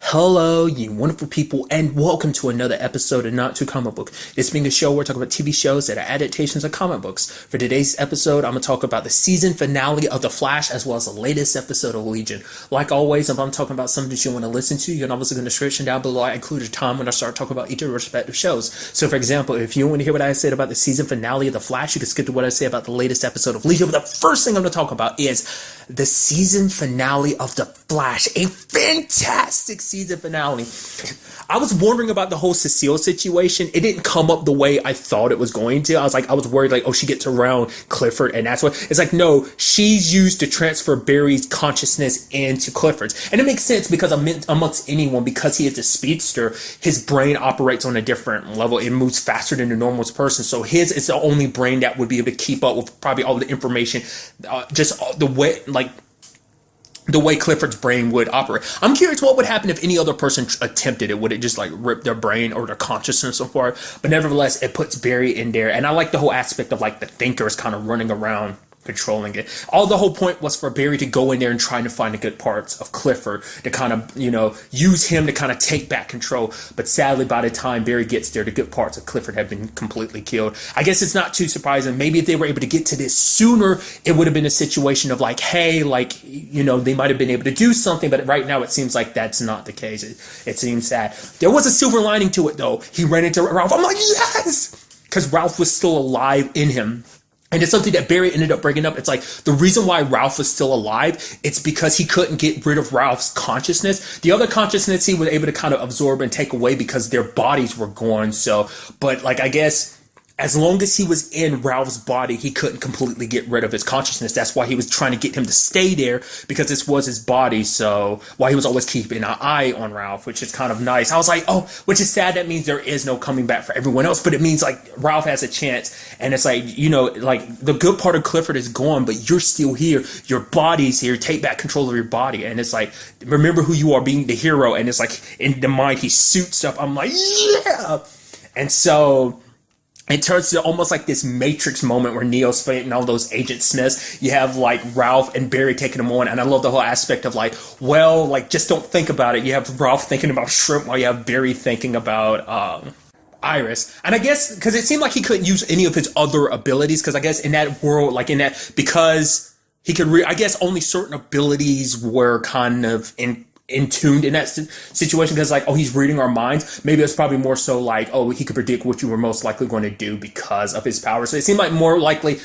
Hello, you wonderful people, and welcome to another episode of Not Too Comic Book. This being a show where we're talking about TV shows that are adaptations of comic books. For today's episode, I'm going to talk about the season finale of The Flash as well as the latest episode of Legion. Like always, if I'm talking about something that you want to listen to, you can obviously go in the description down below. I include a time when I start talking about each of the respective shows. So, for example, if you want to hear what I said about the season finale of The Flash, you can skip to what I say about the latest episode of Legion. But the first thing I'm going to talk about is the season finale of The Flash. A fantastic season finale. I was wondering about the whole Cecile situation. It didn't come up the way I thought it was going to. I was worried like, oh, she gets around Clifford and that's what. It's like, no, she's used to transfer Barry's consciousness into Clifford's. And it makes sense because amongst anyone, because he is a speedster, his brain operates on a different level. It moves faster than a normal person. So his is the only brain that would be able to keep up with probably all the information, just the way, like, the way Clifford's brain would operate. I'm curious what would happen if any other person attempted it. Would it just like rip their brain or their consciousness apart? But nevertheless, it puts Barry in there. And I like the whole aspect of like the Thinker is kind of running around controlling it. All the whole point was for Barry to go in there and try to find the good parts of Clifford to kind of, use him to kind of take back control. But sadly, by the time Barry gets there, the good parts of Clifford have been completely killed. I guess it's not too surprising. Maybe if they were able to get to this sooner, it would have been a situation of like, hey, like, they might have been able to do something. But right now, it seems like that's not the case. It seems sad. There was a silver lining to it, though. He ran into Ralph. I'm like, yes! Because Ralph was still alive in him. And it's something that Barry ended up bringing up. It's like the reason why Ralph was still alive, it's because he couldn't get rid of Ralph's consciousness. The other consciousness he was able to kind of absorb and take away because their bodies were gone. So, but like, I guess as long as he was in Ralph's body, he couldn't completely get rid of his consciousness. That's why he was trying to get him to stay there, because this was his body. So why he was always keeping an eye on Ralph, which is kind of nice. I was like, oh, which is sad. That means there is no coming back for everyone else, but it means like Ralph has a chance. And it's like, like the good part of Clifford is gone, but you're still here. Your body's here. Take back control of your body. And it's like, remember who you are, being the hero. And it's like in the mind, he suits up. I'm like, yeah. And so it turns to almost like this Matrix moment where Neo's fighting all those Agent Smiths. You have like Ralph and Barry taking them on. And I love the whole aspect of like, well, like just don't think about it. You have Ralph thinking about shrimp while you have Barry thinking about Iris. And I guess because it seemed like he couldn't use any of his other abilities, because I guess in that world, like in that, because he could, I guess only certain abilities were kind of in tuned in that situation, because like, oh, he's reading our minds. Maybe it's probably more so like, oh, he could predict what you were most likely going to do because of his power. So it seemed like most likely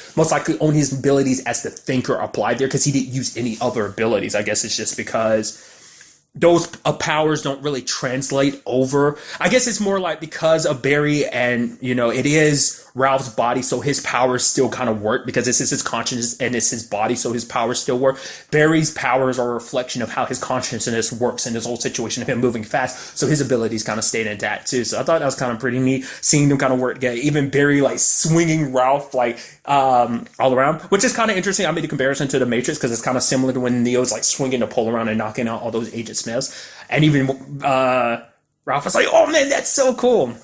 only his abilities as the Thinker applied there, because he didn't use any other abilities. I guess it's just because those powers don't really translate over. I guess it's more like because of Barry and, it is Ralph's body, so his powers still kind of work because this is his consciousness and it's his body, so his powers still work. Barry's powers are a reflection of how his consciousness works in this whole situation of him moving fast, so his abilities kind of stayed intact too. So I thought that was kind of pretty neat, seeing them kind of work together. Even Barry like swinging Ralph like all around, which is kind of interesting. I made a comparison to the Matrix because it's kind of similar to when Neo's like swinging the pole around and knocking out all those Agent Smiths. And even Ralph was like, oh man, that's so cool.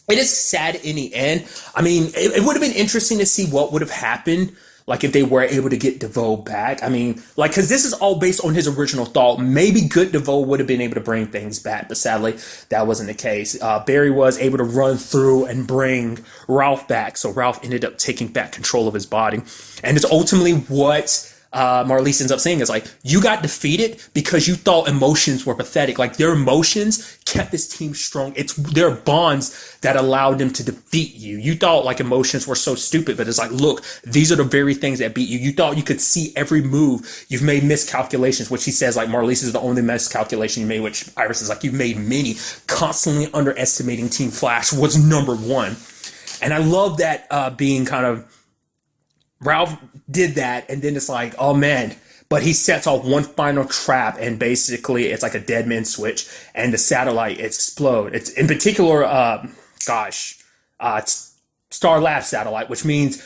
It is sad in the end. I mean, it would have been interesting to see what would have happened, like if they were able to get DeVoe back. I mean, like, because this is all based on his original thought. Maybe good DeVoe would have been able to bring things back, but sadly, that wasn't the case. Barry was able to run through and bring Ralph back, so Ralph ended up taking back control of his body. And it's ultimately what Marlise ends up saying is like, you got defeated because you thought emotions were pathetic. Like their emotions kept this team strong. It's their bonds that allowed them to defeat you. You thought like emotions were so stupid, but it's like, look, these are the very things that beat you. You thought you could see every move. You've made miscalculations, which he says like Marlise is the only miscalculation you made, which Iris is like, you've made many. Constantly underestimating Team Flash was number one. And I love that being kind of, Ralph did that, and then it's like, oh man, but he sets off one final trap, and basically it's like a dead man switch, and the satellite explodes. It's in particular, Star Labs satellite, which means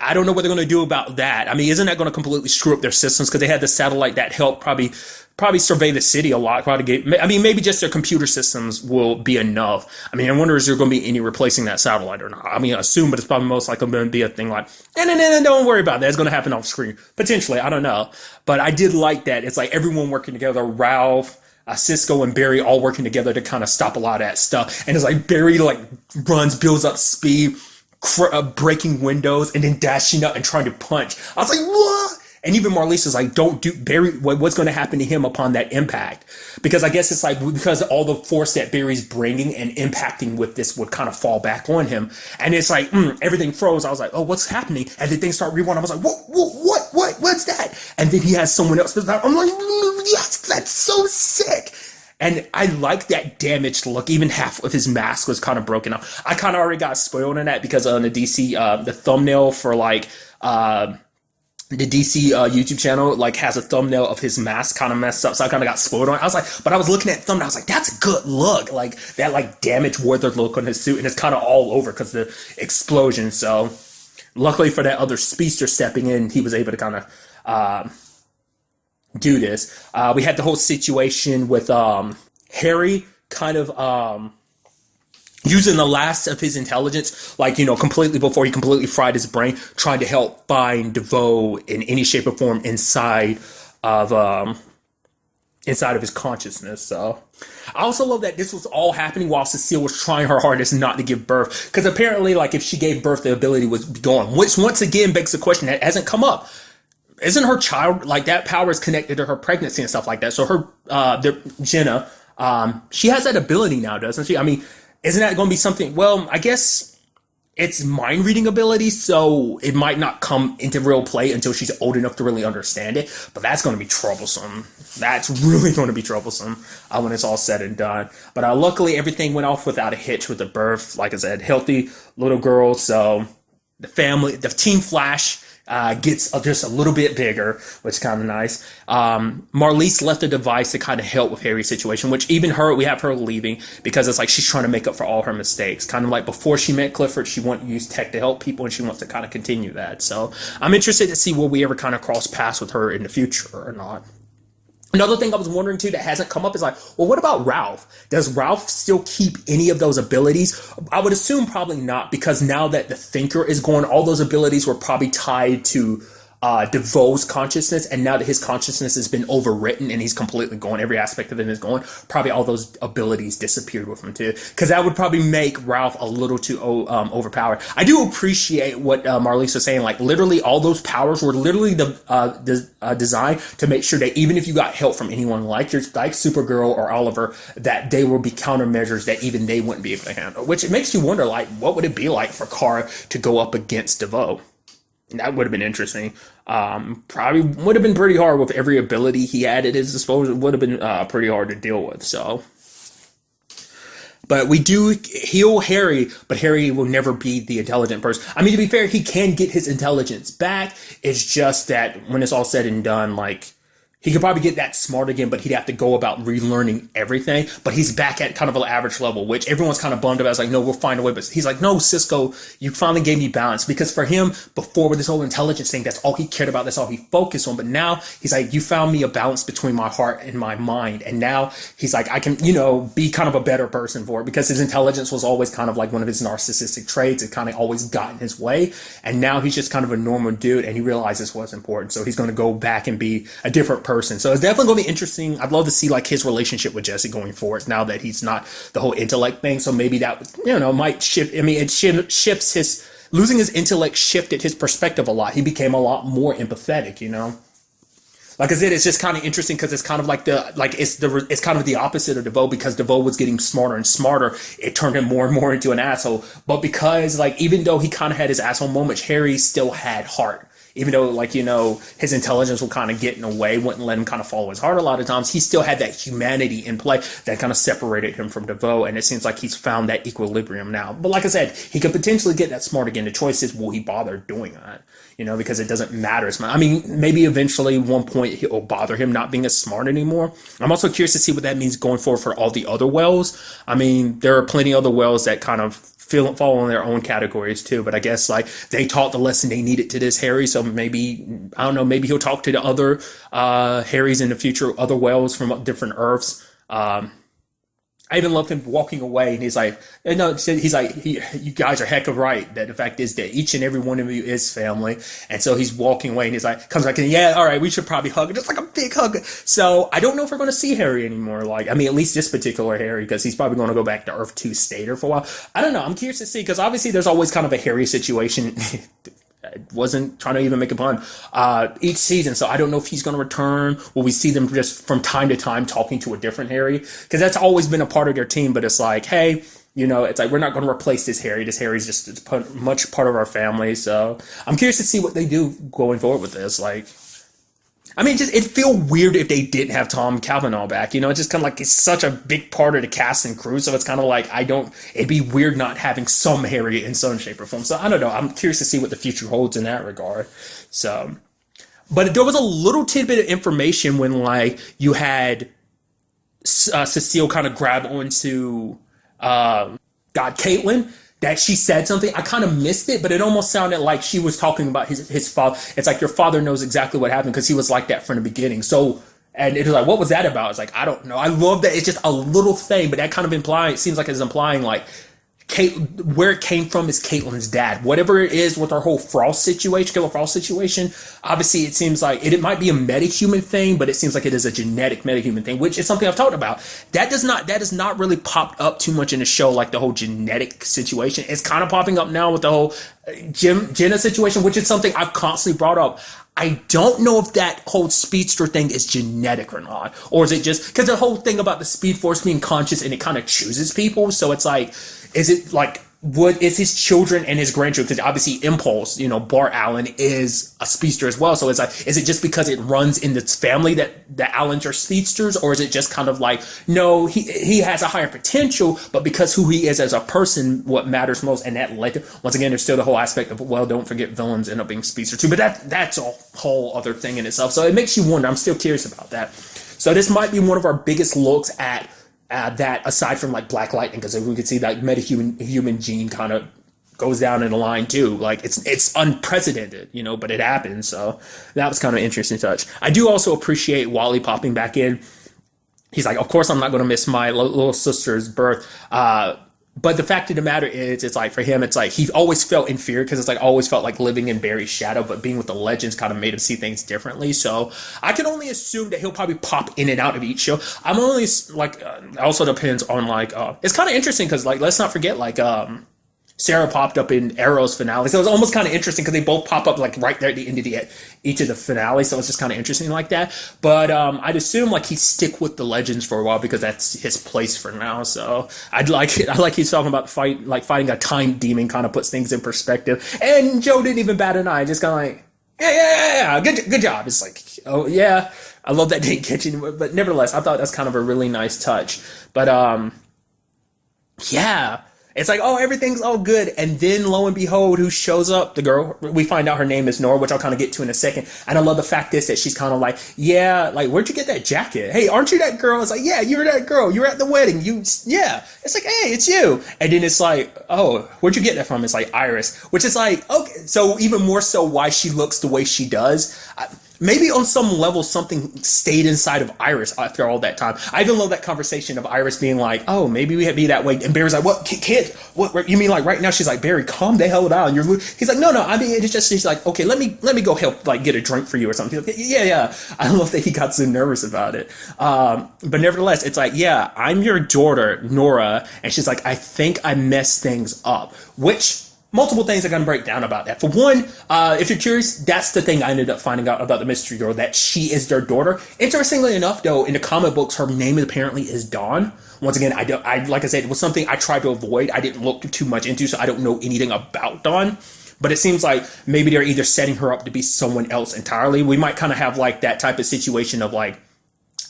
I don't know what they're going to do about that. I mean, isn't that going to completely screw up their systems? Because they had the satellite that helped probably survey the city a lot. Maybe just their computer systems will be enough. I mean, I wonder is there going to be any replacing that satellite or not? I mean, I assume, but it's probably most likely going to be a thing like, no, don't worry about that. It's going to happen off screen. Potentially, I don't know. But I did like that. It's like everyone working together. Ralph, Cisco and Barry all working together to kind of stop a lot of that stuff. And it's like Barry like builds up speed, breaking windows, and then dashing up and trying to punch. I was like, what? And even Marlise is like, don't do Barry. What's going to happen to him upon that impact? Because I guess it's like because all the force that Barry's bringing and impacting with this would kind of fall back on him. And it's like everything froze. I was like, oh, what's happening? And then things start rewinding. I was like, what's that? And then he has someone else. I'm like, yes, that's so sick. And I like that damaged look. Even half of his mask was kind of broken out. I kind of already got spoiled on that because on the DC, the thumbnail for like. The DC YouTube channel like has a thumbnail of his mask kind of messed up, so I kind of got spoiled on it. I was like, but I was looking at the thumbnail, I was like, that's a good look, like that like damaged weathered look on his suit, and it's kind of all over because the explosion. So luckily for that other speedster stepping in, he was able to kind of do this. We had the whole situation with Harry kind of using the last of his intelligence, like, you know, completely before he completely fried his brain, trying to help find DeVoe in any shape or form inside of his consciousness. So I also love that this was all happening while Cecile was trying her hardest not to give birth, because apparently, like, if she gave birth, the ability was gone, which once again begs the question that hasn't come up. Isn't her child, like, that power is connected to her pregnancy and stuff like that? So her, Jenna, she has that ability now, doesn't she? I mean, isn't that going to be something? Well, I guess it's mind reading ability, so it might not come into real play until she's old enough to really understand it. But that's going to be troublesome. That's really going to be troublesome when it's all said and done. But luckily, everything went off without a hitch with the birth. Like I said, healthy little girl. So the Team Flash gets just a little bit bigger, which is kind of nice. Marlise left a device to kind of help with Harry's situation, which even we have her leaving because it's like she's trying to make up for all her mistakes. Kind of like before she met Clifford, she wanted to use tech to help people, and she wants to kind of continue that. So I'm interested to see will we ever kind of cross paths with her in the future or not. Another thing I was wondering too that hasn't come up is like, well, what about Ralph? Does Ralph still keep any of those abilities? I would assume probably not, because now that the Thinker is gone, all those abilities were probably tied to DeVoe's consciousness, and now that his consciousness has been overwritten and he's completely gone, every aspect of him is gone, probably all those abilities disappeared with him too, because that would probably make Ralph a little too overpowered. I do appreciate what Marlise was saying, like literally all those powers were literally designed to make sure that even if you got help from anyone like Supergirl or Oliver, that they will be countermeasures that even they wouldn't be able to handle, which it makes you wonder, like, what would it be like for Kara to go up against DeVoe? That would have been interesting. Probably would have been pretty hard with every ability he had at his disposal. It would have been pretty hard to deal with. So, but we do heal Harry, but Harry will never be the intelligent person. I mean, to be fair, he can get his intelligence back. It's just that when it's all said and done, like, he could probably get that smart again, but he'd have to go about relearning everything. But he's back at kind of an average level, which everyone's kind of bummed about. It's like, no, we'll find a way. But he's like, no, Cisco, you finally gave me balance. Because for him, before with this whole intelligence thing, that's all he cared about. That's all he focused on. But now he's like, you found me a balance between my heart and my mind. And now he's like, I can, be kind of a better person for it, because his intelligence was always kind of like one of his narcissistic traits. It kind of always got in his way. And now he's just kind of a normal dude, and he realizes what's important. So he's going to go back and be a different person. So it's definitely going to be interesting. I'd love to see like his relationship with Jesse going forward now that he's not the whole intellect thing. So maybe that, might shift. I mean, it shifts losing his intellect shifted his perspective a lot. He became a lot more empathetic, Like I said, it's just kind of interesting because it's kind of like it's kind of the opposite of DeVoe, because DeVoe was getting smarter and smarter. It turned him more and more into an asshole. But because even though he kind of had his asshole moments, Harry still had heart. Even though, his intelligence will kind of get in the way, wouldn't let him kind of follow his heart a lot of times, he still had that humanity in play that kind of separated him from DeVoe, and it seems like he's found that equilibrium now. But like I said, he could potentially get that smart again. The choice is, will he bother doing that? Because it doesn't matter as much. I mean, maybe eventually at one point it will bother him not being as smart anymore. I'm also curious to see what that means going forward for all the other Wells. I mean, there are plenty of other Wells that kind of fall in their own categories too, but I guess they taught the lesson they needed to this Harry, so maybe, I don't know, maybe he'll talk to the other Harrys in the future, other Wells from different Earths. I I even love him walking away, and he's like, no, he's like, you guys are heck of right that the fact is that each and every one of you is family, and so he's walking away, and he's like, comes back and yeah, all right, we should probably hug, just like a big hug. So I don't know if we're going to see Harry anymore. Like, I mean, at least this particular Harry, because he's probably going to go back to Earth 2 Stater for a while. I don't know. I'm curious to see, because obviously there's always kind of a Harry situation. I wasn't trying to even make a pun, each season. So I don't know if he's going to return. Will we see them just from time to time talking to a different Harry? Because that's always been a part of their team. But it's like, hey, you know, it's like, we're not going to replace this Harry. This Harry's just much part of our family. So I'm curious to see what they do going forward with this. Like, I mean, just it'd feel weird if they didn't have Tom Cavanaugh back. You know, it's just kind of like it's such a big part of the cast and crew. So it's kind of like it'd be weird not having some Harry in some shape or form. So I don't know. I'm curious to see what the future holds in that regard. So, but there was a little tidbit of information when like you had Cecile kind of grab onto Caitlin, that she said something. I kind of missed it, but it almost sounded like she was talking about his father. It's like, your father knows exactly what happened because he was like that from the beginning. So, and it was like, what was that about? It's like, I don't know. I love that it's just a little thing, but that kind of it seems like it's implying like where it came from is Caitlyn's dad. Whatever it is with our whole Frost situation, Killer Frost situation, obviously it seems like it might be a metahuman thing, but it seems like it is a genetic metahuman thing, which is something I've talked about. That does not really popped up too much in the show, like the whole genetic situation. It's kind of popping up now with the whole Jenna situation, which is something I've constantly brought up. I don't know if that whole speedster thing is genetic or not, or is it just because the whole thing about the Speed Force being conscious and it kind of chooses people. So it's like, is it like, is his children and his grandchildren? Because obviously Impulse, you know, Bart Allen is a speedster as well. So it's like, is it just because it runs in this family that the Allens are speedsters, or is it just kind of like, no, he has a higher potential, but because who he is as a person, what matters most, and that led to, once again, there's still the whole aspect of, well, don't forget villains end up being speedster too, but that's a whole other thing in itself. So it makes you wonder. I'm still curious about that. So this might be one of our biggest looks at that, aside from like Black Lightning, because we could see that human gene kind of goes down in the line too. Like it's unprecedented, you know, but it happens. So that was kind of an interesting touch. I do also appreciate Wally popping back in. He's like, of course I'm not going to miss my little sister's birth. But the fact of the matter is, it's like, for him, it's like he always felt inferior because it's like always felt like living in Barry's shadow, but being with the Legends kind of made him see things differently. So I can only assume that he'll probably pop in and out of each show. I'm only like, also depends on like, it's kind of interesting because like, let's not forget like, Sarah popped up in Arrow's finale. So it was almost kind of interesting because they both pop up like right there at the end of each of the finales. So it's just kind of interesting like that. But I'd assume like he'd stick with the Legends for a while because that's his place for now. So I like he's talking about fighting a time demon kind of puts things in perspective. And Joe didn't even bat an eye, just kind of like, yeah, good job. It's like, oh yeah, I love that didn't catch anymore. But nevertheless, I thought that's kind of a really nice touch. But yeah. It's like, oh, everything's all good. And then lo and behold, who shows up? The girl. We find out her name is Nora, which I'll kind of get to in a second. And I love the fact that she's kind of like, yeah, like, where'd you get that jacket? Hey, aren't you that girl? It's like, yeah, you're that girl. You're at the wedding. Yeah. It's like, hey, it's you. And then it's like, oh, where'd you get that from? It's like Iris, which is like, okay. So even more so why she looks the way she does. Maybe on some level, something stayed inside of Iris after all that time. I even love that conversation of Iris being like, oh, maybe we had to be that way. And Barry's like, what, kid? What, you mean like right now? She's like, Barry, calm the hell down. He's like, no, I mean, it's just, she's like, okay, let me go help, like, get a drink for you or something. He's like, yeah. I love that he got so nervous about it. But nevertheless, it's like, yeah, I'm your daughter, Nora. And she's like, I think I messed things up, which... multiple things I can break down about that. For one, if you're curious, that's the thing I ended up finding out about the mystery girl, that she is their daughter. Interestingly enough, though, in the comic books, her name apparently is Dawn. Once again, I like I said, it was something I tried to avoid. I didn't look too much into, so I don't know anything about Dawn. But it seems like maybe they're either setting her up to be someone else entirely. We might kind of have like that type of situation of like,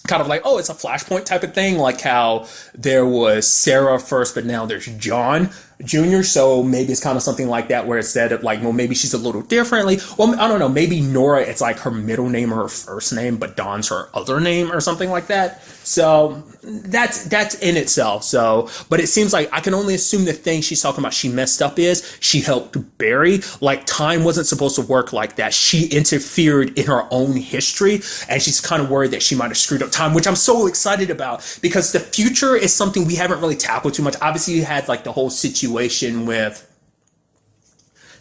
kind of like, oh, it's a Flashpoint type of thing, like how there was Sarah first, but now there's John. Junior, so maybe it's kind of something like that where instead of like, well, maybe she's a little differently. Well, I don't know. Maybe Nora, it's like her middle name or her first name, but Dawn's her other name or something like that. So that's in itself. So, but it seems like I can only assume the thing she's talking about she messed up is she helped Barry. Like time wasn't supposed to work like that. She interfered in her own history, and she's kind of worried that she might have screwed up time, which I'm so excited about because the future is something we haven't really tackled too much. Obviously, you had like the whole situation with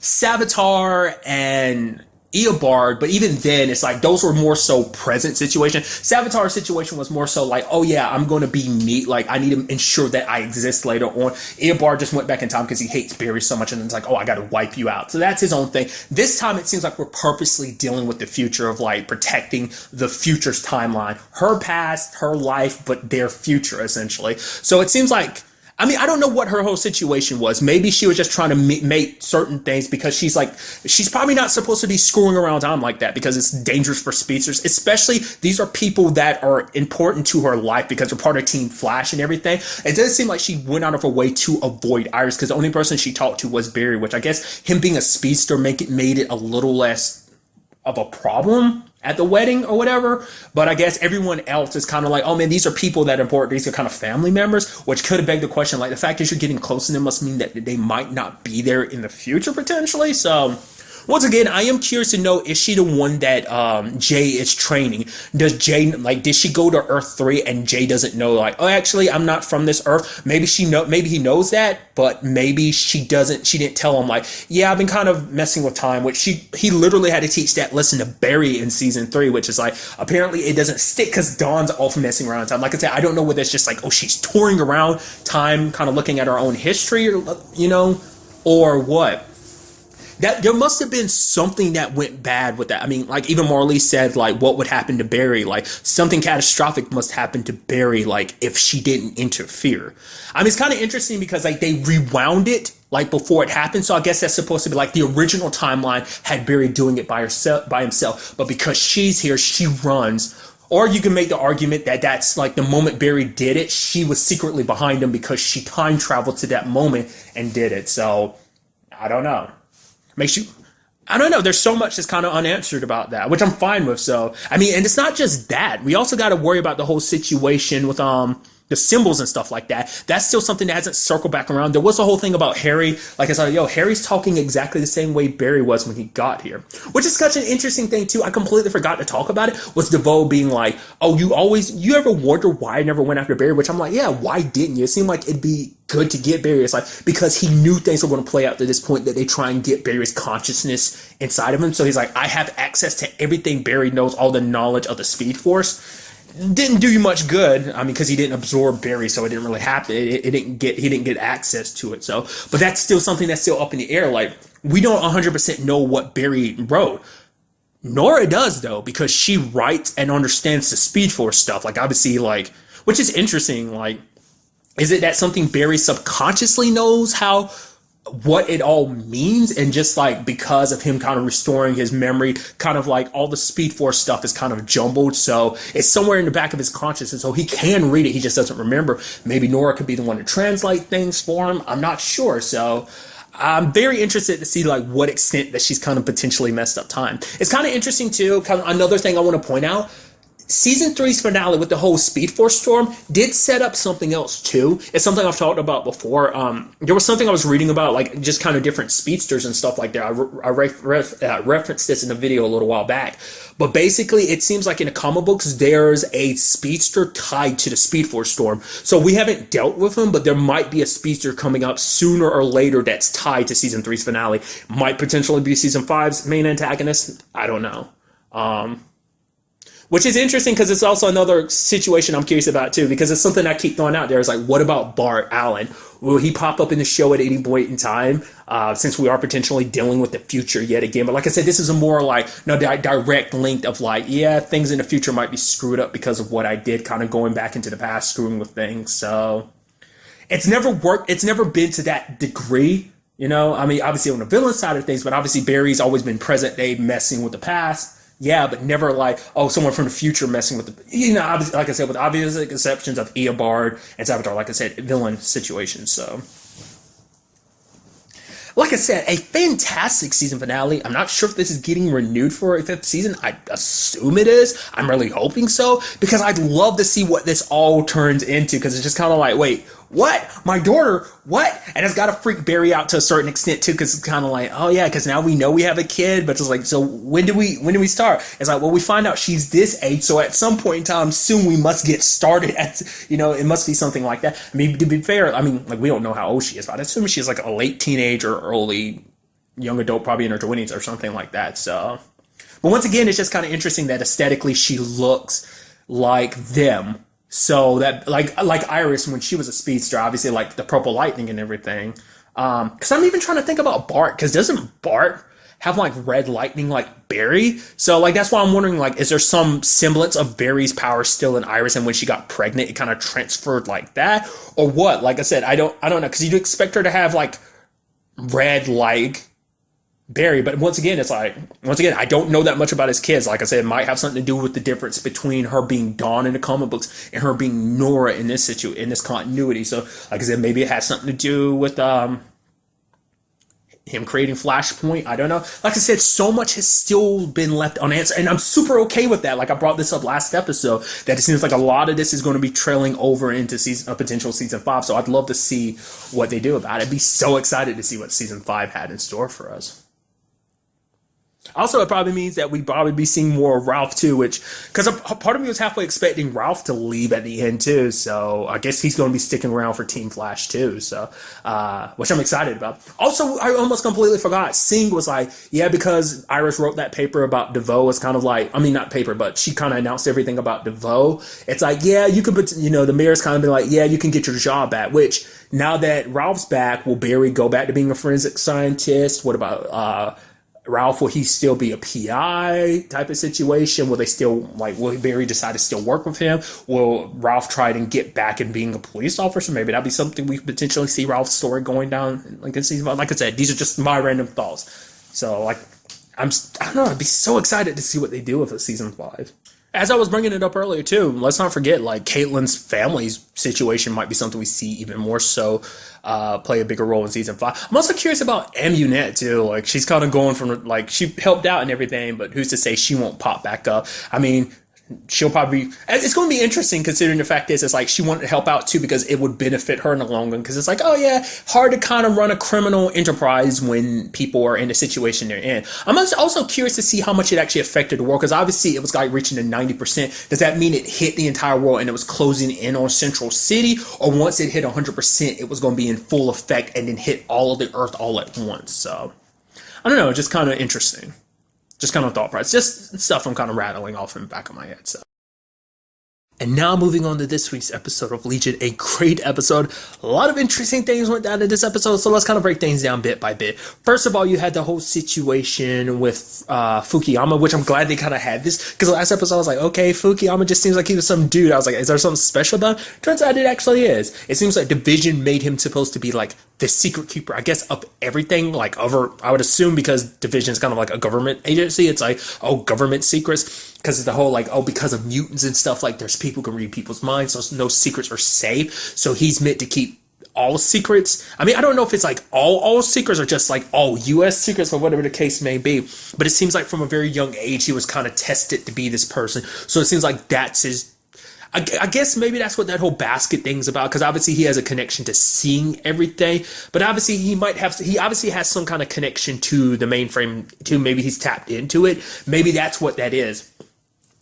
Savitar and Eobard, but even then, it's like those were more so present situation. Savitar's situation was more so like, oh yeah, I'm going to be me. Like I need to ensure that I exist later on. Eobard just went back in time because he hates Barry so much, and it's like, oh, I got to wipe you out. So that's his own thing. This time, it seems like we're purposely dealing with the future of like protecting the future's timeline, her past, her life, but their future essentially. So it seems like. I mean, I don't know what her whole situation was. Maybe she was just trying to make certain things because she's probably not supposed to be screwing around time like that because it's dangerous for speedsters. Especially, these are people that are important to her life because they're part of Team Flash and everything. It does seem like she went out of her way to avoid Iris because the only person she talked to was Barry, which I guess him being a speedster made it a little less of a problem at the wedding or whatever. But I guess everyone else is kind of like, oh man, these are people that are important. These are kind of family members, which could have begged the question, like the fact that you're getting close to them must mean that they might not be there in the future potentially. So once again, I am curious to know, is she the one that Jay is training? Does Jay, like, did she go to Earth 3 and Jay doesn't know, like, oh, actually, I'm not from this Earth? Maybe maybe he knows that, but maybe she didn't tell him, like, yeah, I've been kind of messing with time, which he literally had to teach that lesson to Barry in season 3, which is like, apparently it doesn't stick because Dawn's off messing around time. Like I said, I don't know whether it's just like, oh, she's touring around time, kind of looking at her own history, or what. That there must have been something that went bad with that. I mean, like even Marley said, like what would happen to Barry? Like something catastrophic must happen to Barry, like if she didn't interfere. I mean, it's kind of interesting because like they rewound it like before it happened. So I guess that's supposed to be like the original timeline had Barry doing it by himself. But because she's here, she runs. Or you can make the argument that that's like the moment Barry did it, she was secretly behind him because she time traveled to that moment and did it. So I don't know. I don't know. There's so much that's kind of unanswered about that, which I'm fine with. So, I mean, and it's not just that. We also got to worry about the whole situation with the symbols and stuff like that. That's still something that hasn't circled back around. There was a whole thing about Harry. Like I said, Harry's talking exactly the same way Barry was when he got here, which is such an interesting thing too. I completely forgot to talk about it. Was DeVoe being like, oh, you ever wonder why I never went after Barry? Which I'm like, yeah, why didn't you? It seemed like it'd be good to get Barry. It's like, because he knew things were going to play out to this point that they try and get Barry's consciousness inside of him. So he's like, I have access to everything Barry knows, all the knowledge of the Speed Force. Didn't do you much good. I mean, because he didn't absorb Barry, so it didn't really happen. He didn't get access to it. So, but that's still something that's still up in the air. Like we don't 100% know what Barry wrote. Nora does though, because she writes and understands the Speed Force stuff. Like obviously, like which is interesting. Like, is it that something Barry subconsciously knows what it all means, and just like because of him kind of restoring his memory, kind of like all the Speed Force stuff is kind of jumbled, so it's somewhere in the back of his consciousness, so he can read it, he just doesn't remember. Maybe Nora could be the one to translate things for him. I'm not sure. So I'm very interested to see like what extent that she's kind of potentially messed up time. It's kind of interesting too. Kind of another thing I want to point out. Season 3's finale with the whole Speed Force storm did set up something else too. It's something I've talked about before. There was something I was reading about, like just kind of different speedsters and stuff like that. I referenced this in a video a little while back. But basically, it seems like in the comic books, there's a speedster tied to the Speed Force storm. So we haven't dealt with him, but there might be a speedster coming up sooner or later that's tied to Season 3's finale. Might potentially be Season 5's main antagonist. I don't know. Which is interesting because it's also another situation I'm curious about too, because it's something I keep throwing out there. It's like, what about Bart Allen? Will he pop up in the show at any point in time? Since we are potentially dealing with the future yet again. But like I said, this is a more like direct link of like, yeah, things in the future might be screwed up because of what I did, kind of going back into the past, screwing with things. So it's never worked. It's never been to that degree. I mean, obviously on the villain side of things, but obviously Barry's always been present day messing with the past. Yeah, but never like, oh, someone from the future messing with obviously, like I said, with obvious exceptions of Eobard and Savitar, like I said, villain situations. So like I said, a fantastic season finale. I'm not sure if this is getting renewed for a fifth season. I assume it is. I'm really hoping so, because I'd love to see what this all turns into, because it's just kind of like, wait, what? My daughter? What? And it's got to freak Barry out to a certain extent too, because it's kind of like, oh yeah, because now we know we have a kid, but it's like, so when do we start? It's like, well, we find out she's this age, so at some point in time soon we must get started at, it must be something like that. I mean, to be fair, I mean, like, we don't know how old she is, but I assume she's like a late teenage or early young adult, probably in her 20s or something like that. So, but once again, it's just kind of interesting that aesthetically she looks like them. So that, like Iris when she was a speedster, obviously, like the purple lightning and everything. Because I'm even trying to think about Bart, because doesn't Bart have like red lightning like Barry? So like that's why I'm wondering, like, is there some semblance of Barry's power still in Iris, and when she got pregnant it kind of transferred like that, or what? Like I said, I don't know, because you'd expect her to have like red like Barry, but once again, I don't know that much about his kids. Like I said, it might have something to do with the difference between her being Dawn in the comic books and her being Nora in this in this continuity. So, like I said, maybe it has something to do with him creating Flashpoint. I don't know. Like I said, so much has still been left unanswered, and I'm super okay with that. Like I brought this up last episode, that it seems like a lot of this is going to be trailing over into a potential season 5. So I'd love to see what they do about it. I'd be so excited to see what season 5 had in store for us. Also, it probably means that we'd probably be seeing more of Ralph too, which, because a part of me was halfway expecting Ralph to leave at the end too, so I guess he's going to be sticking around for Team Flash too, so, which I'm excited about. Also, I almost completely forgot, Singh was like, yeah, because Iris wrote that paper about DeVoe, it's kind of like, I mean, not paper, but she kind of announced everything about DeVoe. It's like, yeah, you could, the mayor's kind of been like, yeah, you can get your job back, which, now that Ralph's back, will Barry go back to being a forensic scientist? What about, Ralph, will he still be a PI type of situation? Will they still, like, will Barry decide to still work with him? Will Ralph try and get back and being a police officer? Maybe that'd be something we could potentially see Ralph's story going down, like, in season 5. Like I said, these are just my random thoughts. So, like, I don't know, I'd be so excited to see what they do with season 5. As I was bringing it up earlier too, let's not forget, like, Caitlyn's family's situation might be something we see even more so play a bigger role in season 5. I'm also curious about Amunet too. Like, she's kind of going from, like, she helped out and everything, but who's to say she won't pop back up? I mean, she'll probably, it's going to be interesting considering the fact is, it's like she wanted to help out too because it would benefit her in the long run, because it's like, oh yeah, hard to kind of run a criminal enterprise when people are in the situation they're in. I'm also curious to see how much it actually affected the world, because obviously it was like reaching the 90%. Does that mean it hit the entire world and it was closing in on Central City, or once it hit 100% it was going to be in full effect and then hit all of the Earth all at once? So I don't know, just kind of interesting. Just kind of thought process, just stuff I'm kind of rattling off in the back of my head. So. And now moving on to this week's episode of Legion, a great episode. A lot of interesting things went down in this episode, so let's kind of break things down bit by bit. First of all, you had the whole situation with Fukuyama, which I'm glad they kind of had this, because the last episode I was like, okay, Fukuyama just seems like he was some dude. I was like, is there something special about him? Turns out it actually is. It seems like Division made him supposed to be like the secret keeper, I guess, of everything, like over, I would assume, because Division is kind of like a government agency. It's like, oh, government secrets. Because of the whole, like, oh, because of mutants and stuff, like, there's people who can read people's minds, so no secrets are safe. So he's meant to keep all secrets. I mean, I don't know if it's like all secrets or just like all U.S. secrets or whatever the case may be. But it seems like from a very young age, he was kind of tested to be this person. So it seems like that's his, I guess maybe that's what that whole basket thing's about, because obviously he has a connection to seeing everything, but obviously he obviously has some kind of connection to the mainframe too. Maybe he's tapped into it. Maybe that's what that is.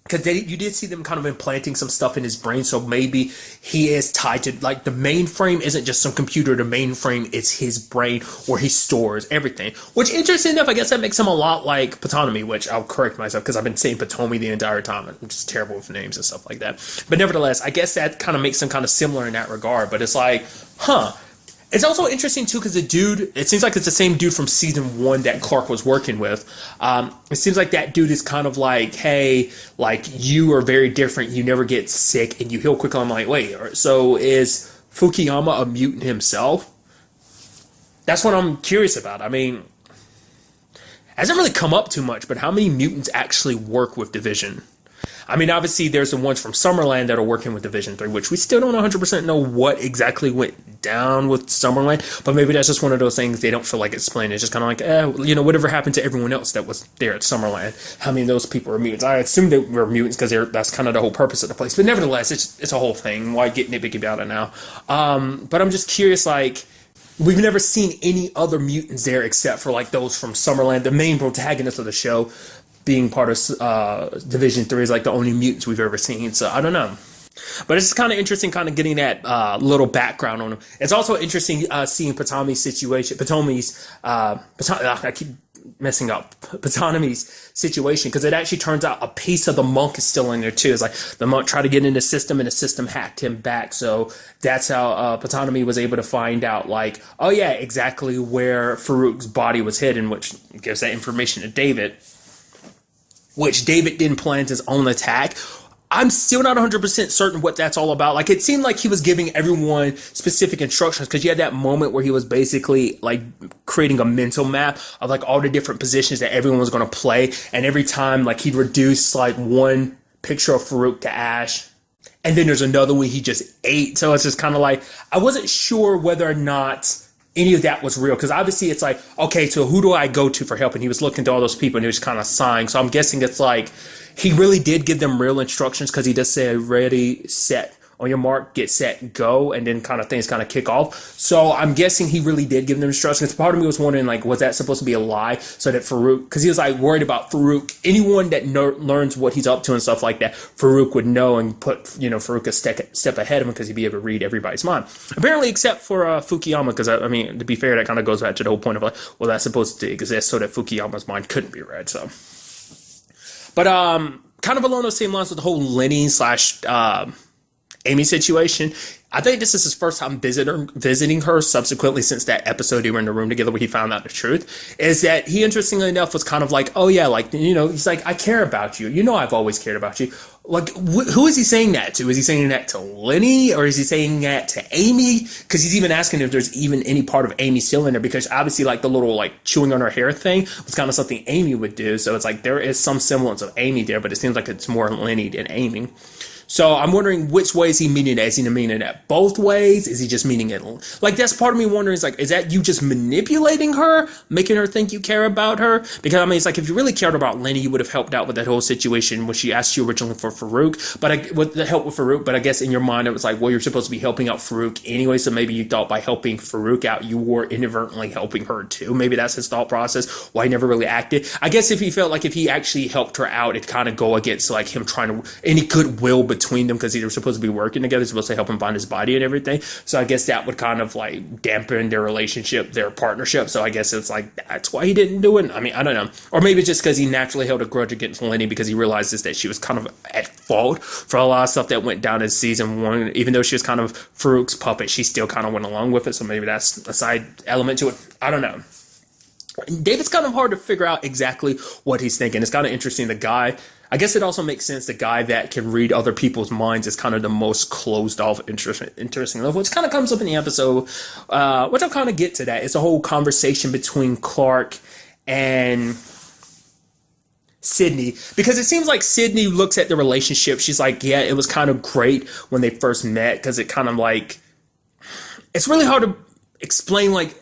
Because you did see them kind of implanting some stuff in his brain, so maybe he is tied to, like, the mainframe isn't just some computer, the mainframe is his brain where he stores everything. Which, interesting enough, I guess that makes him a lot like Potonomy, which I'll correct myself because I've been saying Potonomy the entire time. I'm just terrible with names and stuff like that. But nevertheless, I guess that kind of makes him kind of similar in that regard, but it's like, huh. It's also interesting, too, because the dude, it seems like it's the same dude from season 1 that Clark was working with. It seems like that dude is kind of like, hey, like, you are very different. You never get sick and you heal quickly. I'm like, wait, so is Fukuyama a mutant himself? That's what I'm curious about. I mean, it hasn't really come up too much, but how many mutants actually work with Division? I mean, obviously, there's the ones from Summerland that are working with Division 3, which we still don't 100% know what exactly went down with Summerland, but maybe that's just one of those things they don't feel like explaining. It's just kind of like, whatever happened to everyone else that was there at Summerland? How many of those people were mutants? I assume they were mutants because that's kind of the whole purpose of the place. But nevertheless, it's a whole thing. Why get nitpicky about it now? But I'm just curious, like, we've never seen any other mutants there except for like those from Summerland. The main protagonist of the show being part of Division 3 is like the only mutants we've ever seen. So I don't know. But it's kind of interesting kind of getting that little background on him. It's also interesting seeing Potomi's situation. I keep messing up. Potomi's situation, because it actually turns out a piece of the monk is still in there too. It's like the monk tried to get in the system and the system hacked him back. So that's how Potomi was able to find out, like, oh yeah, exactly where Farouk's body was hidden, which gives that information to David, which David then plans his own attack. I'm still not 100% certain what that's all about. Like, it seemed like he was giving everyone specific instructions, because you had that moment where he was basically like creating a mental map of like all the different positions that everyone was going to play. And every time, like, he'd reduce like one picture of Farouk to ash. And then there's another one he just ate. So it's just kind of like, I wasn't sure whether or not any of that was real, because obviously it's like, okay, so who do I go to for help? And he was looking to all those people and he was kind of sighing. So I'm guessing it's like he really did give them real instructions, because he just said, ready, set, on your mark, get set, go, and then kind of things kind of kick off. So I'm guessing he really did give them instructions. Part of me was wondering, like, was that supposed to be a lie, so that Farouk, because he was like worried about Farouk, anyone that learns what he's up to and stuff like that, Farouk would know and put, Farouk a step ahead of him, because he'd be able to read everybody's mind. Apparently, except for Fukuyama, because I mean, to be fair, that kind of goes back to the whole point of like, well, that's supposed to exist so that Fukuyama's mind couldn't be read. So, but kind of along those same lines with the whole Lenny / Amy situation, I think this is his first time visiting her subsequently since that episode they were in the room together where he found out the truth, is that he, interestingly enough, was kind of like, oh yeah, like, he's like, I care about you. I've always cared about you. Like, who is he saying that to? Is he saying that to Lenny, or is he saying that to Amy? Because he's even asking if there's even any part of Amy still in there, because obviously, like, the little, like, chewing on her hair thing was kind of something Amy would do. So it's like there is some semblance of Amy there, but it seems like it's more Lenny than Amy. So I'm wondering which way is he meaning it? Is he meaning it both ways? Is he just meaning it? Like, that's part of me wondering, is like, is that you just manipulating her, making her think you care about her? Because I mean, it's like, if you really cared about Lenny, you would have helped out with that whole situation when she asked you originally for Farouk, but with the help with Farouk. But I guess in your mind it was like, well, you're supposed to be helping out Farouk anyway, so maybe you thought by helping Farouk out, you were inadvertently helping her too. Maybe that's his thought process, why he never really acted. I guess if he felt like if he actually helped her out, it kind of go against like him trying to any goodwill between them, because they were supposed to be working together, supposed to help him find his body and everything. So I guess that would kind of like dampen their relationship, their partnership. So I guess it's like, that's why he didn't do it. I mean, I don't know. Or maybe it's just because he naturally held a grudge against Lenny, because he realizes that she was kind of at fault for a lot of stuff that went down in season 1. Even though she was kind of Farouk's puppet, she still kind of went along with it. So maybe that's a side element to it. I don't know. David's kind of hard to figure out exactly what he's thinking. It's kind of interesting. The guy, I guess it also makes sense, the guy that can read other people's minds is kind of the most closed off, interesting level, which kind of comes up in the episode, which I'll kind of get to that. It's a whole conversation between Clark and Sydney, because it seems like Sydney looks at the relationship. She's like, yeah, it was kind of great when they first met, because it kind of like, it's really hard to explain, like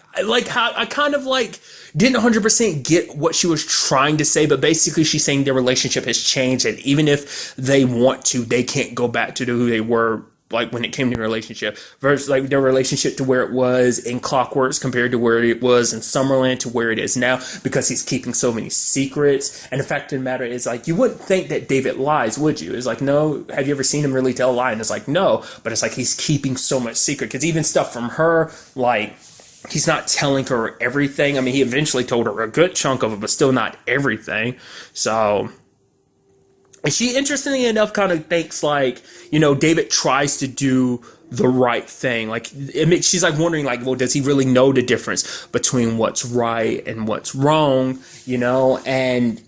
how I kind of like didn't 100% get what she was trying to say, but basically she's saying their relationship has changed, and even if they want to, they can't go back to who they were like when it came to the relationship, versus like their relationship to where it was in Clockworks compared to where it was in Summerland to where it is now, because he's keeping so many secrets. And the fact of the matter is, like, you wouldn't think that David lies, would you? It's like, no, have you ever seen him really tell a lie? And it's like, no, but it's like he's keeping so much secret, because even stuff from her, like, he's not telling her everything. I mean, he eventually told her a good chunk of it, but still not everything. So, and she, interestingly enough, kind of thinks like, David tries to do the right thing. Like, she's like wondering, like, well, does he really know the difference between what's right and what's wrong, and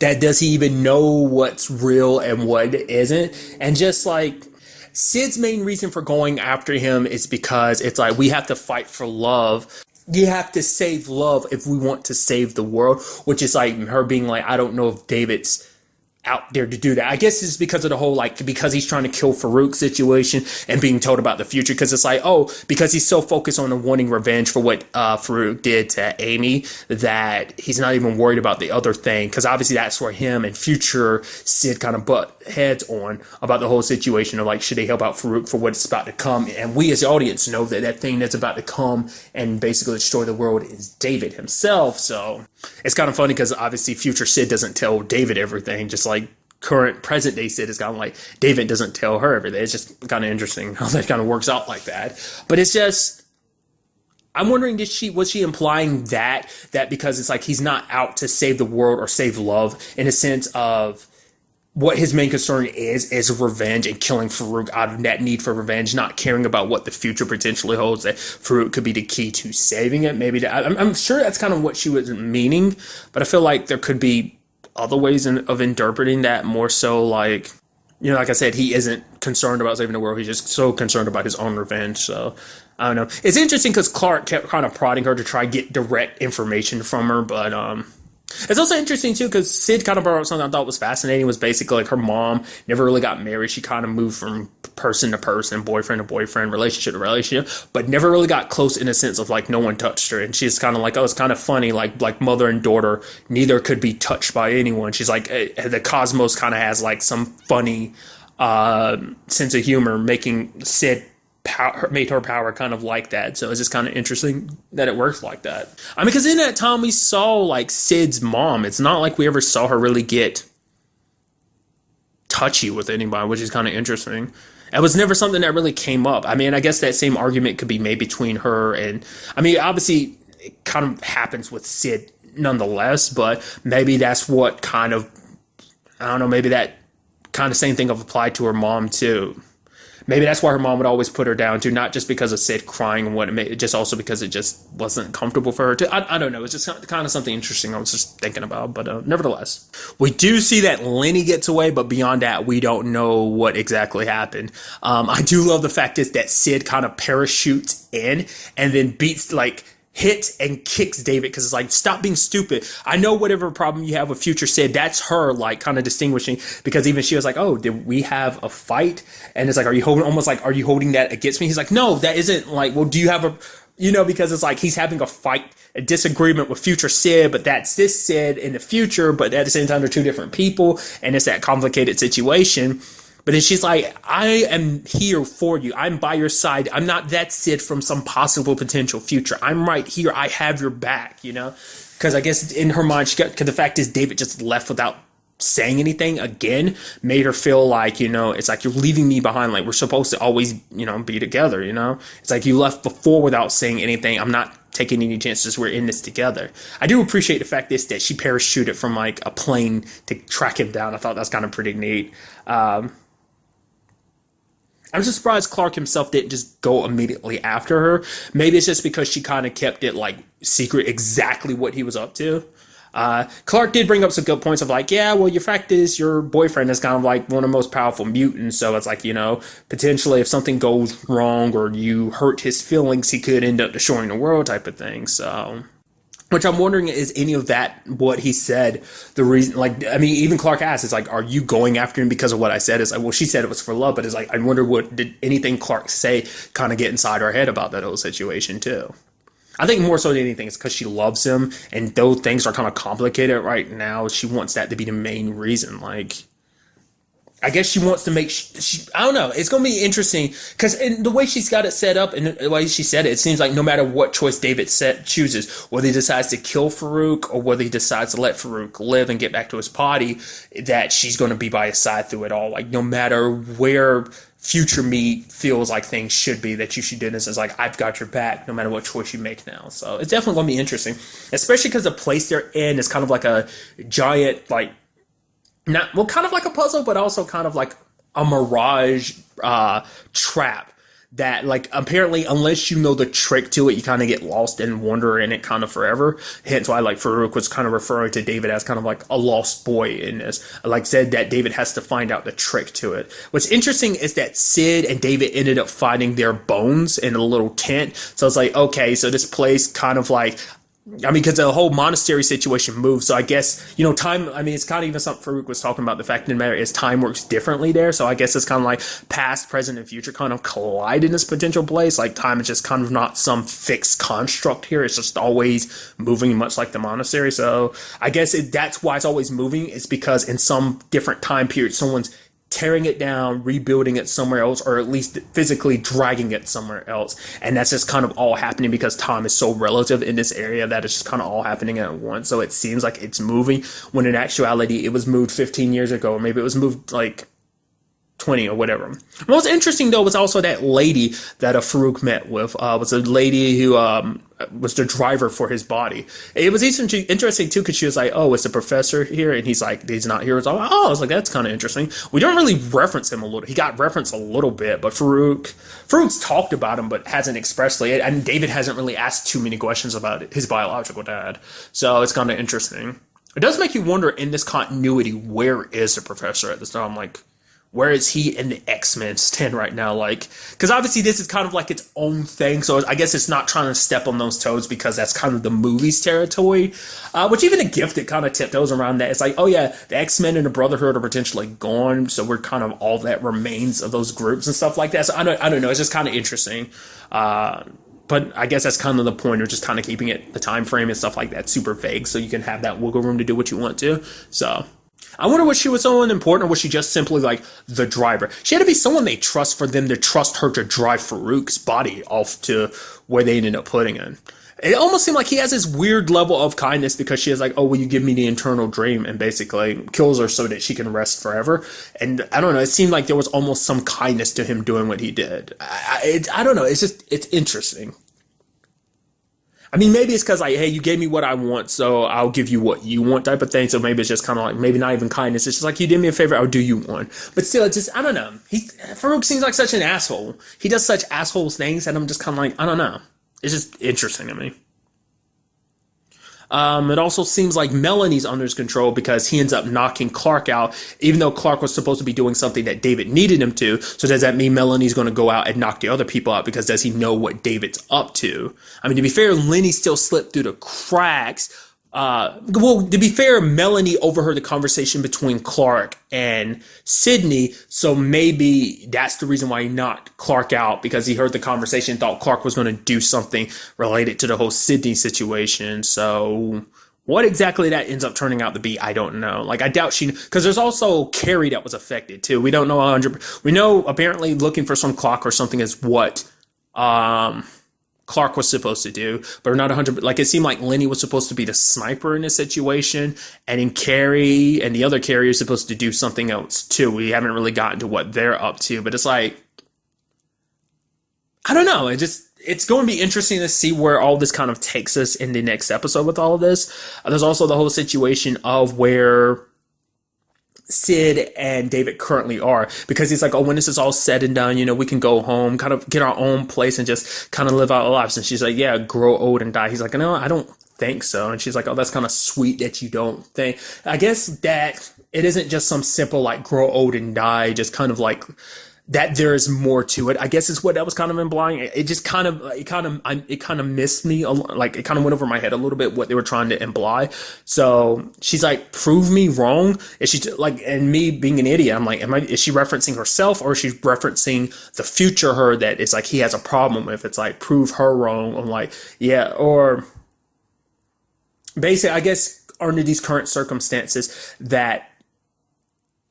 that does he even know what's real and what isn't? And just like, Sid's main reason for going after him is because it's like, we have to fight for love. You have to save love if we want to save the world, which is like her being like, I don't know if David's out there to do that. I guess it's because of the whole, like, because he's trying to kill Farouk situation and being told about the future. Because it's like, oh, because he's so focused on wanting revenge for what Farouk did to Amy, that he's not even worried about the other thing. Because obviously that's where him and future Sid kind of butt heads on about the whole situation of, like, should they help out Farouk for what's about to come? And we as the audience know that that thing that's about to come and basically destroy the world is David himself. So it's kind of funny because obviously future Sid doesn't tell David everything, just like current present day Sid is kind of like David doesn't tell her everything. It's just kind of interesting how that kind of works out like that. But it's just, I'm wondering, was she implying that because it's like he's not out to save the world or save love, in a sense of what his main concern is revenge and killing Farouk out of that need for revenge, not caring about what the future potentially holds, that Farouk could be the key to saving it. Maybe I'm sure that's kind of what she was meaning, but I feel like there could be other ways of interpreting that, more so like, you know, like I said, he isn't concerned about saving the world. He's just so concerned about his own revenge. So I don't know. It's interesting because Clark kept kind of prodding her to try to get direct information from her, but it's also interesting too because Sid kind of brought up something I thought was fascinating. Was basically like her mom never really got married. She kind of moved from person to person, boyfriend to boyfriend, relationship to relationship, but never really got close in a sense of like no one touched her. And she's kind of like, oh, it's kind of funny, like mother and daughter, neither could be touched by anyone. She's like, the cosmos kind of has like some funny sense of humor, making Sid made her power kind of like that. So it's just kind of interesting that it works like that. I mean, because in that time we saw like Sid's mom, it's not like we ever saw her really get touchy with anybody, which is kind of interesting. It was never something that really came up. I mean, I guess that same argument could be made between her and, I mean, obviously it kind of happens with Sid nonetheless, but maybe that's what kind of, I don't know, maybe that kind of same thing of applied to her mom too. Maybe that's why her mom would always put her down too, not just because of Sid crying and what it made, just also because it just wasn't comfortable for her to. I don't know. It's just kind of something interesting I was just thinking about. But nevertheless, we do see that Lenny gets away, but beyond that, we don't know what exactly happened. I do love the fact is that Sid kind of parachutes in and then beats hits and kicks David because it's like, stop being stupid. I know whatever problem you have with future Sid, that's her like kind of distinguishing, because even she was like, oh, did we have a fight? And it's like, are you holding that against me? He's like, no, that isn't like, well, do you have a, you know, because it's like he's having a fight, a disagreement with future Sid, but that's this Sid in the future, but at the same time, they're two different people and it's that complicated situation. But then she's like, I am here for you. I'm by your side. I'm not that Sid from some possible potential future. I'm right here. I have your back, you know? Because I guess in her mind, because the fact is David just left without saying anything again, made her feel like, you know, it's like you're leaving me behind. Like we're supposed to always, you know, be together, you know? It's like you left before without saying anything. I'm not taking any chances. We're in this together. I do appreciate the fact that she parachuted from like a plane to track him down. I thought that's kind of pretty neat. I'm just surprised Clark himself didn't just go immediately after her. Maybe it's just because she kind of kept it like secret exactly what he was up to. Clark did bring up some good points of like, yeah, well, your fact is your boyfriend is kind of like one of the most powerful mutants. So it's like, you know, potentially if something goes wrong or you hurt his feelings, he could end up destroying the world type of thing. So, which I'm wondering, is any of that what he said the reason? Like, I mean, even Clark asked, it's like, are you going after him because of what I said? It's like, well, she said it was for love, but it's like, I wonder what did anything Clark say kind of get inside her head about that whole situation too. I think more so than anything, it's because she loves him, and though things are kind of complicated right now, she wants that to be the main reason. Like, I guess she wants to make, I don't know, it's going to be interesting, because in the way she's got it set up, and the way she said it, it seems like no matter what choice David chooses, whether he decides to kill Farouk, or whether he decides to let Farouk live and get back to his party, that she's going to be by his side through it all. Like, no matter where future me feels like things should be, that you should do this, is like, I've got your back no matter what choice you make now. So it's definitely going to be interesting, especially because the place they're in is kind of like a giant, like, not, well, kind of like a puzzle, but also kind of like a mirage trap that, like, apparently unless you know the trick to it, you kind of get lost and wander in it kind of forever. Hence why, like, Farouk was kind of referring to David as kind of like a lost boy in this. Like said, that David has to find out the trick to it. What's interesting is that Sid and David ended up finding their bones in a little tent. So it's like, okay, so this place kind of like, I mean, because the whole monastery situation moved. So I guess, time, I mean, it's kind of even something Farouk was talking about. The fact of the matter is time works differently there. So I guess it's kind of like past, present, and future kind of collide in this potential place. Like time is just kind of not some fixed construct here. It's just always moving, much like the monastery. So I guess that's why it's always moving. It's because in some different time period, someone's tearing it down, rebuilding it somewhere else, or at least physically dragging it somewhere else. And that's just kind of all happening because time is so relative in this area that it's just kind of all happening at once. So it seems like it's moving when in actuality it was moved 15 years ago, or maybe it was moved like 20 or whatever. Most interesting though was also that lady that Farouk met with. Was a lady who was the driver for his body. It was interesting too because she was like, "Oh, it's a professor here," and he's like, "He's not here." It's all, oh, I was like, "That's kind of interesting." We don't really reference him a little. He got referenced a little bit, but Farouk's talked about him, but hasn't expressly. And David hasn't really asked too many questions about his biological dad, so it's kind of interesting. It does make you wonder in this continuity, where is the professor at this time? Like, where is he in the X-Men stand right now? Like, because obviously this is kind of like its own thing, so I guess it's not trying to step on those toes because that's kind of the movie's territory. Which even the Gifted kind of tiptoes around that. It's like, oh yeah, the X-Men and the Brotherhood are potentially gone, so we're kind of all that remains of those groups and stuff like that. So I don't know. It's just kind of interesting. But I guess that's kind of the point of just kind of keeping it, the time frame and stuff like that, super vague, so you can have that wiggle room to do what you want to. So I wonder, was she was someone important, or was she just simply like the driver? She had to be someone they trust for them to trust her to drive Farouk's body off to where they ended up putting it. It almost seemed like he has this weird level of kindness because she is like, "Oh, will you give me the eternal dream?" and basically kills her so that she can rest forever. And I don't know, it seemed like there was almost some kindness to him doing what he did. I don't know, it's interesting. I mean, maybe it's because like, hey, you gave me what I want, so I'll give you what you want type of thing. So maybe it's just kind of like, maybe not even kindness. It's just like, you did me a favor, I'll do you one. But still, it's just, I don't know. Farouk seems like such an asshole. He does such assholes things, and I'm just kind of like, I don't know. It's just interesting to me. It also seems like Melanie's under his control because he ends up knocking Clark out, even though Clark was supposed to be doing something that David needed him to. So does that mean Melanie's going to go out and knock the other people out because does he know what David's up to? I mean, to be fair, Lenny still slipped through the cracks. Well, to be fair, Melanie overheard the conversation between Clark and Sydney, so maybe that's the reason why he knocked Clark out, because he heard the conversation and thought Clark was going to do something related to the whole Sydney situation. So what exactly that ends up turning out to be, I don't know. Like, I doubt because there's also Carrie that was affected too. We don't know 100. We know apparently looking for some clock or something is what Clark was supposed to do, but we're not 100. Like, it seemed like Lenny was supposed to be the sniper in this situation, and in Carrie and the other Carrie is supposed to do something else too. We haven't really gotten to what they're up to, but it's like, I don't know. It's going to be interesting to see where all this kind of takes us in the next episode with all of this. There's also the whole situation of where Sid and David currently are, because he's like, oh, when this is all said and done, we can go home, kind of get our own place and just kind of live our lives. And she's like, yeah, grow old and die. He's like, no, I don't think so. And she's like, oh, that's kind of sweet that you don't think. I guess that it isn't just some simple like grow old and die, just kind of like that there is more to it, I guess, is what that was kind of implying. It kind of missed me, like it kind of went over my head a little bit what they were trying to imply. So she's like, prove me wrong. Is she like, and me being an idiot, I'm like, is she referencing herself, or is she referencing the future her that it's like he has a problem with? It's like, prove her wrong. I'm like, yeah, or basically, I guess under these current circumstances that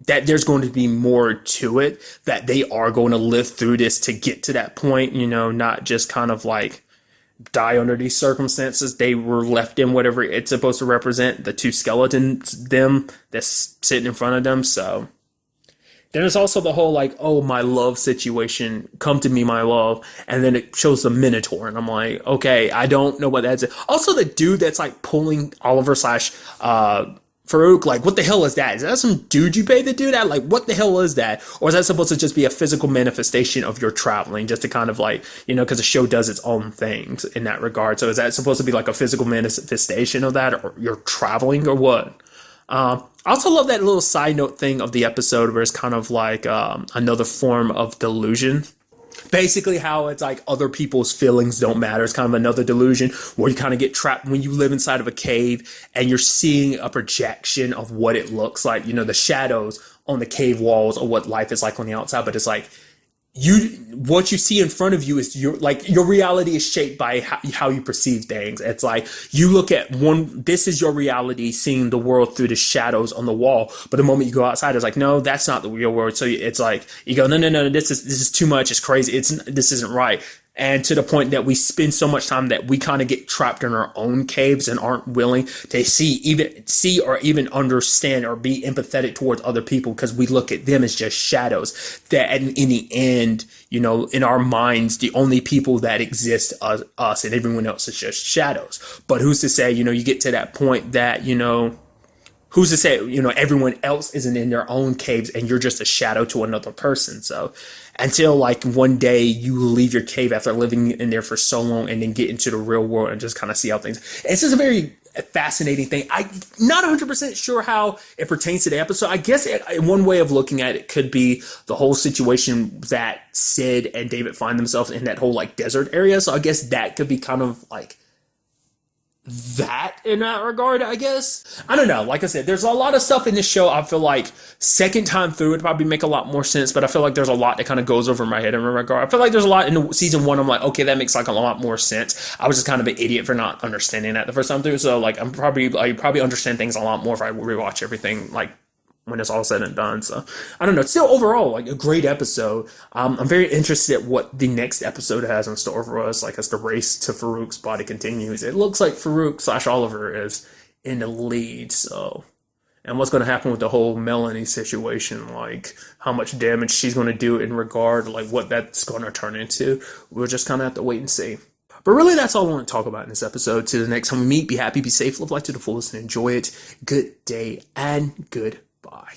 there's going to be more to it, that they are going to live through this to get to that point, not just kind of like die under these circumstances. They were left in whatever it's supposed to represent, the two skeletons, them that's sitting in front of them. So then there's also the whole like, oh, my love situation, come to me, my love. And then it shows the Minotaur. And I'm like, okay, I don't know what that's. Also the dude that's like pulling Oliver slash, Farouk, like, what the hell is that? Is that some dude you pay to do that? Like, what the hell is that? Or is that supposed to just be a physical manifestation of your traveling, just to kind of like, because the show does its own things in that regard. So is that supposed to be like a physical manifestation of that, or you're traveling, or what? I also love that little side note thing of the episode where it's kind of like another form of delusion. Basically how it's like other people's feelings don't matter. It's kind of another delusion where you kind of get trapped when you live inside of a cave and you're seeing a projection of what it looks like, the shadows on the cave walls or what life is like on the outside. But it's like what you see in front of you is your reality is shaped by how you perceive things. It's like you look at this is your reality, seeing the world through the shadows on the wall. But the moment you go outside, it's like, no, that's not the real world. So it's like you go, no, this is too much. It's crazy. This isn't right. And to the point that we spend so much time that we kind of get trapped in our own caves and aren't willing to see or even understand or be empathetic towards other people, because we look at them as just shadows. That in the end, in our minds, the only people that exist are us, and everyone else is just shadows. But who's to say, you get to that point that, who's to say, everyone else isn't in their own caves and you're just a shadow to another person. So until like one day you leave your cave after living in there for so long and then get into the real world and just kind of see how things, it's just a very fascinating thing. I'm not 100% sure how it pertains to the episode. I guess one way of looking at it could be the whole situation that Sid and David find themselves in, that whole like desert area. So I guess that could be kind of like that in that regard, I guess. I don't know. Like I said, there's a lot of stuff in this show. I feel like second time through, it probably make a lot more sense, but I feel like there's a lot that kind of goes over my head in that regard. I feel like there's a lot in the season one. I'm like, okay, that makes like a lot more sense. I was just kind of an idiot for not understanding that the first time through. So like, I probably understand things a lot more if I rewatch everything like when it's all said and done. So I don't know. It's still overall like a great episode. I'm very interested at what the next episode has in store for us, like as the race to Farouk's body continues. It looks like Farouk/Oliver is in the lead. So, and what's going to happen with the whole Melanie situation, like how much damage she's going to do in regard, like what that's going to turn into. We'll just kind of have to wait and see. But really, that's all I want to talk about in this episode. Till the next time we meet, be happy, be safe, live life to the fullest, and enjoy it. Good day and goodbye.